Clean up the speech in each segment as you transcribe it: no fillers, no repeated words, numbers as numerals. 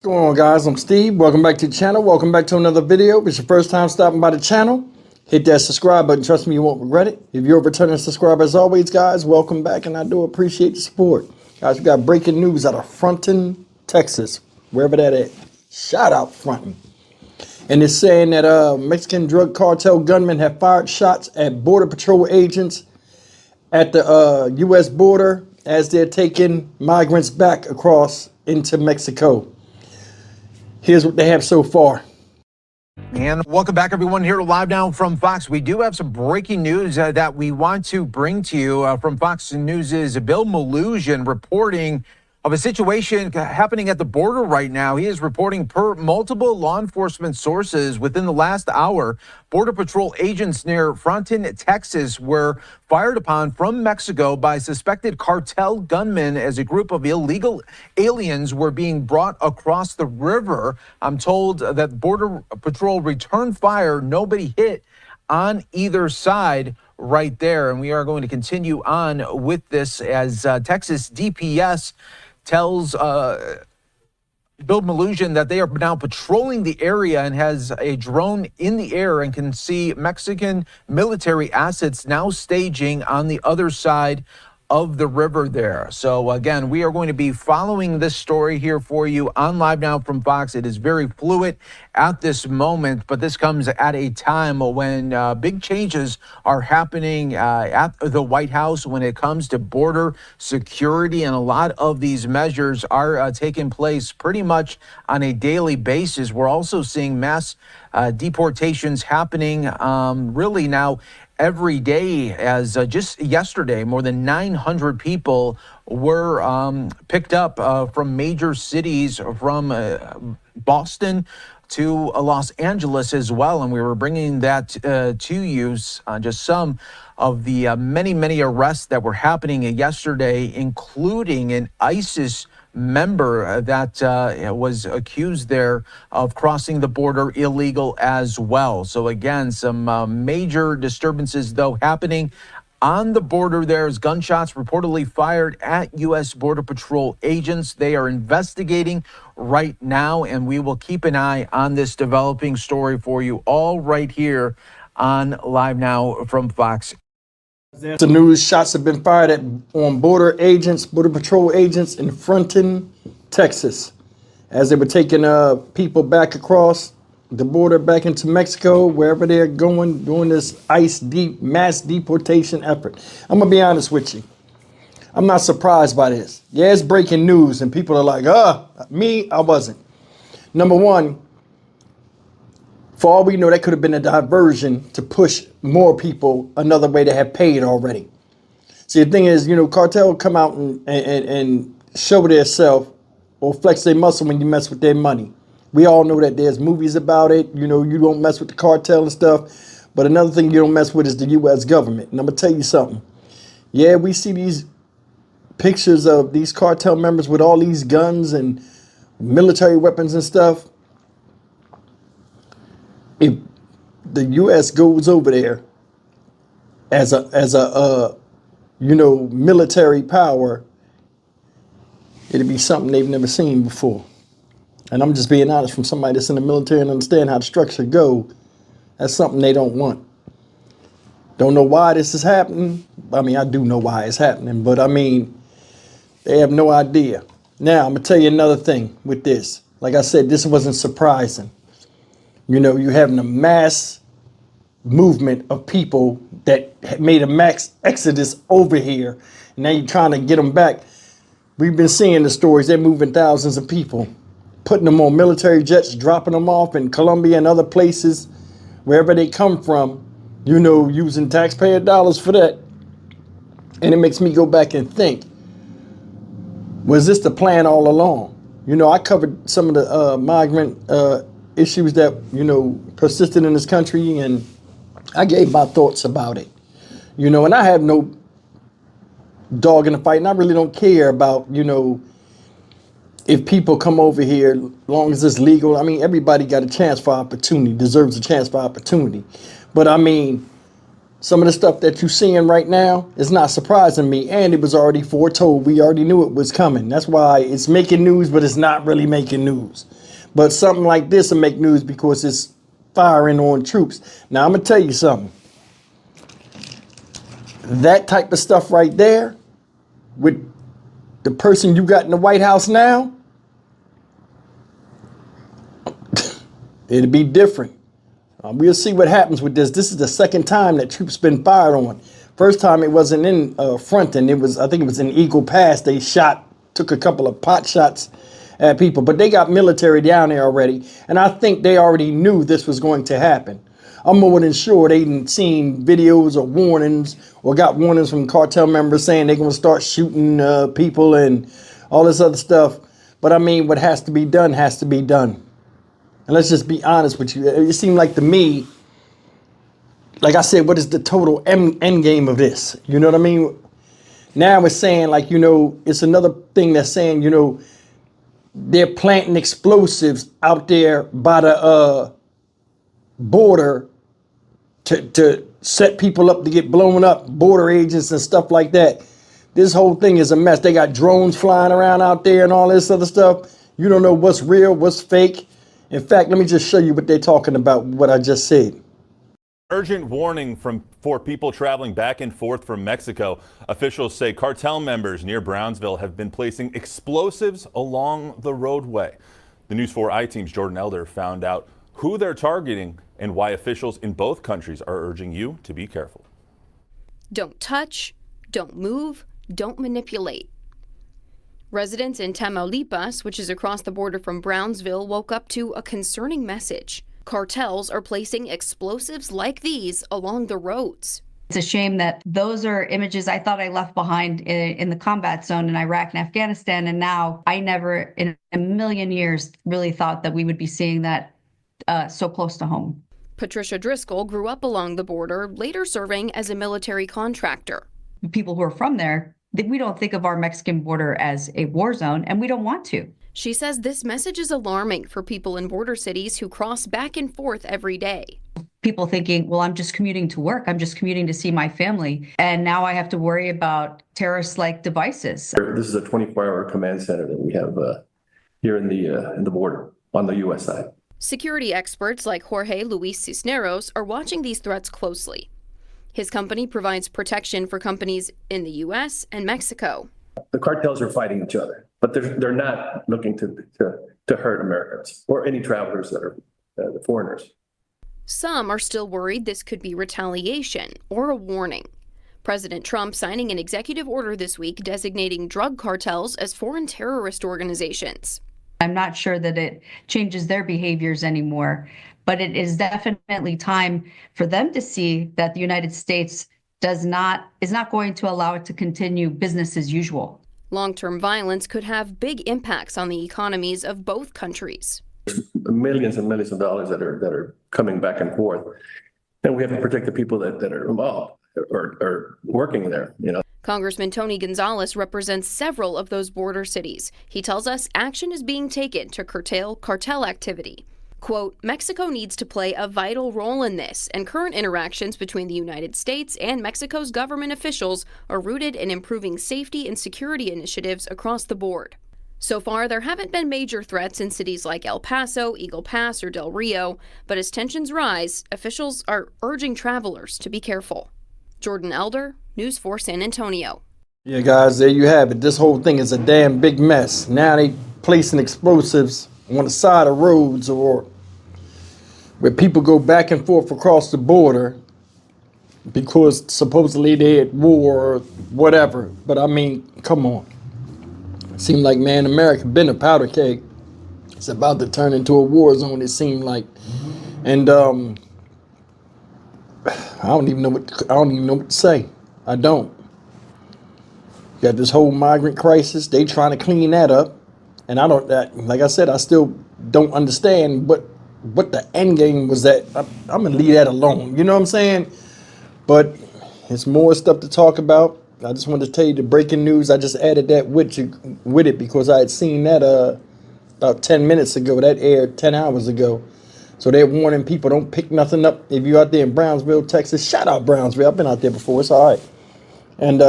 What's going on, guys? I'm Steve. Welcome back to the channel. Welcome back to another video. If it's your first time stopping by the channel, hit that subscribe button. Trust me, you won't regret it. If you're a returning subscriber, as always, guys, welcome back, and I do appreciate the support. Guys, we got breaking news out of Fronton, Texas, wherever that is. Shout out Fronton. And it's saying that Mexican drug cartel gunmen have fired shots at Border Patrol agents at the U.S. border as they're taking migrants back across into Mexico. Here's what they have so far. And welcome back, everyone, here live now from Fox. We do have some breaking news that we want to bring to you from Fox News' Bill Melugin reporting of a situation happening at the border right now. He is reporting per multiple law enforcement sources within the last hour, Border Patrol agents near Fronton, Texas, were fired upon from Mexico by suspected cartel gunmen as a group of illegal aliens were being brought across the river. I'm told that Border Patrol returned fire. Nobody hit on either side right there. And we are going to continue on with this as Texas DPS tells Bill Melugin that they are now patrolling the area and has a drone in the air and can see Mexican military assets now staging on the other side of the river there. So again, we are going to be following this story here for you on Live Now from Fox. It is very fluid at this moment, but this comes at a time when big changes are happening at the White House when it comes to border security, and a lot of these measures are taking place pretty much on a daily basis. We're also seeing mass deportations happening really now every day, as just yesterday, more than 900 people were picked up from major cities, from Boston to Los Angeles as well. And we were bringing that to you, just some of the many arrests that were happening yesterday, including an ISIS member that was accused there of crossing the border illegal as well. So again, some major disturbances though happening on the border. There's gunshots reportedly fired at U.S. Border Patrol agents. They are investigating right now, and we will keep an eye on this developing story for you all right here on Live Now from Fox. The news: shots have been fired on Border Patrol agents in Fronton, Texas, as they were taking people back across the border back into Mexico, wherever they're going, doing this mass deportation effort. I'm gonna be honest with you. I'm not surprised by this. Yeah, it's breaking news, and people are like, me, I wasn't. Number one, for all we know, that could have been a diversion to push more people another way that have paid already. See, the thing is, cartel come out and show their self or flex their muscle when you mess with their money. We all know that there's movies about it. You don't mess with the cartel and stuff. But another thing you don't mess with is the U.S. government. And I'm going to tell you something. Yeah, we see these pictures of these cartel members with all these guns and military weapons and stuff. If the U.S. goes over there as a military power, it'd be something they've never seen before. And I'm just being honest, from somebody that's in the military and understand how the structure go. That's something they don't want. Don't know why this is happening. I mean, I do know why it's happening, but I mean, they have no idea. Now, I'm gonna tell you another thing with this. Like I said, this wasn't surprising. You're having a mass movement of people that made a mass exodus over here. And now you're trying to get them back. We've been seeing the stories. They're moving thousands of people, putting them on military jets, dropping them off in Colombia and other places, wherever they come from, using taxpayer dollars for that. And it makes me go back and think, was this the plan all along? I covered some of the migrant issues that, persisted in this country, and I gave my thoughts about it. And I have no dog in the fight, and I really don't care about, if people come over here, as long as it's legal. I mean, everybody got a chance for opportunity, deserves a chance for opportunity. But I mean, some of the stuff that you're seeing right now is not surprising me, and it was already foretold. We already knew it was coming. That's why it's making news, but it's not really making news. But something like this will make news because it's firing on troops. Now, I'm going to tell you something. That type of stuff right there, with the person you got in the White House now, it'll be different. We'll see what happens with this. This is the second time that troops been fired on. First time it wasn't in Fronton. I think it was in Eagle Pass. They took a couple of pot shots at people, but they got military down there already. And I think they already knew this was going to happen. I'm more than sure they didn't seen videos or warnings or got warnings from cartel members saying they're going to start shooting people and all this other stuff. But I mean, what has to be done has to be done. And let's just be honest with you. It seemed like to me, like I said, what is the total end game of this? You know what I mean? Now it's saying like, it's another thing that's saying, they're planting explosives out there by the border to set people up to get blown up, border agents and stuff like that. This whole thing is a mess. They got drones flying around out there and all this other stuff. You don't know what's real, what's fake. In fact, let me just show you what they're talking about, what I just said. Urgent warning for people traveling back and forth from Mexico. Officials say cartel members near Brownsville have been placing explosives along the roadway. The News 4 I-Team's Jordan Elder found out who they're targeting and why officials in both countries are urging you to be careful. Don't touch, don't move, don't manipulate. Residents in Tamaulipas, which is across the border from Brownsville, woke up to a concerning message. Cartels are placing explosives like these along the roads. It's a shame that those are images I thought I left behind in the combat zone in Iraq and Afghanistan, and now I never in a million years really thought that we would be seeing that so close to home. Patricia Driscoll grew up along the border, later serving as a military contractor. People who are from there, we don't think of our Mexican border as a war zone, and we don't want to. She says this message is alarming for people in border cities who cross back and forth every day. People thinking, well, I'm just commuting to work. I'm just commuting to see my family. And now I have to worry about terrorist-like devices. This is a 24-hour command center that we have here in the border on the U.S. side. Security experts like Jorge Luis Cisneros are watching these threats closely. His company provides protection for companies in the U.S. and Mexico. The cartels are fighting each other, but they're not looking to hurt Americans or any travelers that are the foreigners. Some are still worried this could be retaliation or a warning. President Trump signing an executive order this week designating drug cartels as foreign terrorist organizations. I'm not sure that it changes their behaviors anymore, but it is definitely time for them to see that the United States is not going to allow it to continue business as usual. Long-term violence could have big impacts on the economies of both countries. Millions and millions of dollars that are coming back and forth, and we have to protect the people that are involved or working there. Congressman Tony Gonzalez represents several of those border cities. He tells us action is being taken to curtail cartel activity. Quote, Mexico needs to play a vital role in this, and current interactions between the United States and Mexico's government officials are rooted in improving safety and security initiatives across the board. So far, there haven't been major threats in cities like El Paso, Eagle Pass, or Del Rio, but as tensions rise, officials are urging travelers to be careful. Jordan Elder, News 4 San Antonio. Yeah, guys, there you have it. This whole thing is a damn big mess. Now they placing explosives on the side of roads or where people go back and forth across the border because supposedly they're at war or whatever. But I mean, come on. It seemed like, man, America been a powder keg. It's about to turn into a war zone, it seemed like. And I don't even know what to say. I don't. Got this whole migrant crisis. They trying to clean that up. And like I said, I still don't understand what the end game was. That I'm gonna leave that alone. You know what I'm saying? But it's more stuff to talk about. I just wanted to tell you the breaking news. I just added that with it because I had seen that about 10 minutes ago. That aired 10 hours ago. So they're warning people, don't pick nothing up. If you're out there in Brownsville, Texas, shout out Brownsville. I've been out there before. It's all right. And,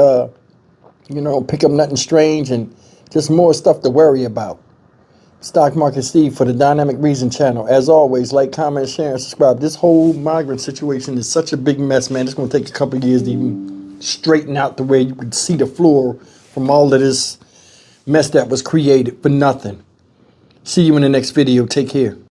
you know, pick up nothing strange and just more stuff to worry about. Stock Market Steve for the Dynamic Reason channel. As always, like, comment, share, and subscribe. This whole migrant situation is such a big mess, man. It's going to take a couple of years to even straighten out the way you can see the floor from all of this mess that was created for nothing. See you in the next video. Take care.